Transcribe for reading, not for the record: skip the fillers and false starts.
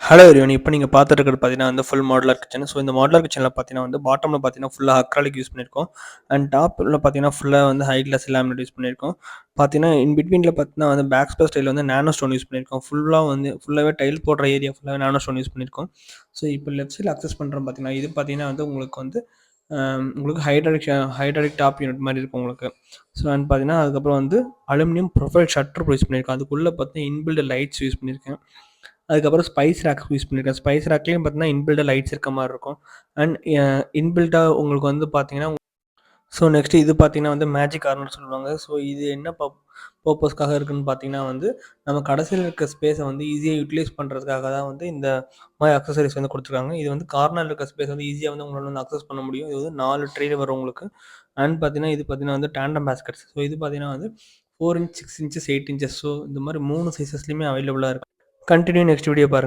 Hello everyone. இப்போ நீங்கள் பார்த்துட்டு இருக்கிறது பார்த்தீங்கன்னா வந்து ஃபுல் மாடுலர் கிச்சன். ஸோ இந்த மாடுலர் கிச்சனில் பார்த்தீங்கன்னா வந்து பாட்டமில் பார்த்தீங்கன்னா ஃபுல்லாக அக்ராலிக் யூஸ் பண்ணியிருக்கோம். அண்ட் டாப்பில் பார்த்தீங்கன்னா ஃபுல்லாக வந்து ஹை கிளாஸ் லேமினேட் யூஸ் பண்ணியிருக்கோம். பார்த்தீங்கன்னா இன் பிட்வீனில் பார்த்தீங்கன்னா வந்து பேக் ஸ்பேஸ் ஸ்டைல் வந்து நானோ ஸ்டோன் யூஸ் பண்ணியிருக்கோம். ஃபுல்லாகவே டைல் போடுற ஏரியா ஃபுல்லாகவே நானோ ஸ்டோன் யூஸ் பண்ணியிருக்கோம். ஸோ இப்போ லெஃப்ட் சைடில் அக்சஸ் பண்ணுறோம் பார்த்தீங்கன்னா இது பார்த்தீங்கன்னா வந்து உங்களுக்கு வந்து உங்களுக்கு ஹைட்ராலிக் டாப் யூனிட் மாதிரி இருக்கும் உங்களுக்கு. ஸோ அண்ட் பார்த்தீங்கன்னா அதுக்கப்புறம் வந்து அலுமினியம் ப்ரொஃபைல் ஷட்டர் யூஸ் பண்ணியிருக்கோம். அதுக்குள்ளே பார்த்தீங்கன்னா இன்பில்ட் லைட்ஸ் யூஸ் பண்ணியிருக்கேன். அதுக்கப்புறம் ஸ்பைஸ் ரேக் யூஸ் பண்ணியிருக்கேன். ஸ்பைஸ் ரேக்லேயும் பார்த்தீங்கன்னா இன்பில்டாக லைட்ஸ் இருக்க மாதிரி இருக்கும். அண்ட் இன்பில்டாக உங்களுக்கு வந்து பார்த்தீங்கன்னா ஸோ நெக்ஸ்ட்டு இது பார்த்தீங்கன்னா வந்து மேஜிக் கார்னர் சொல்லுவாங்க. ஸோ இது என்ன பர்ப்பஸ்க்காக இருக்குன்னு பார்த்தீங்கன்னா வந்து நம்ம கடைசியில் இருக்க ஸ்பேஸை வந்து ஈஸியாக யூட்டிலைஸ் பண்ணுறதுக்காக தான் வந்து இந்த மாதிரி அக்சசரிஸ் வந்து கொடுத்துருக்காங்க. இது வந்து கார்னரில் இருக்க ஸ்பேஸ் வந்து ஈஸியாக வந்து உங்களால் வந்து அக்சஸ் பண்ண முடியும். இது வந்து 4 ட்ரே வரும் உங்களுக்கு. அண்ட் பார்த்தீங்கன்னா இது பார்த்தீங்கன்னா வந்து டேண்டம் பேஸ்கெட்ஸ். ஸோ இது பார்த்தீங்கன்னா வந்து 4 இன்ச், 6 இன்ச்சஸ், 8 இன்ச்சஸ். ஸோ இந்த மாதிரி 3 சைஸஸ்லையுமே அவைலபிளாக இருக்குது. கண்டினியூ நெக்ஸ்ட் வீடியோ பாருங்கள்.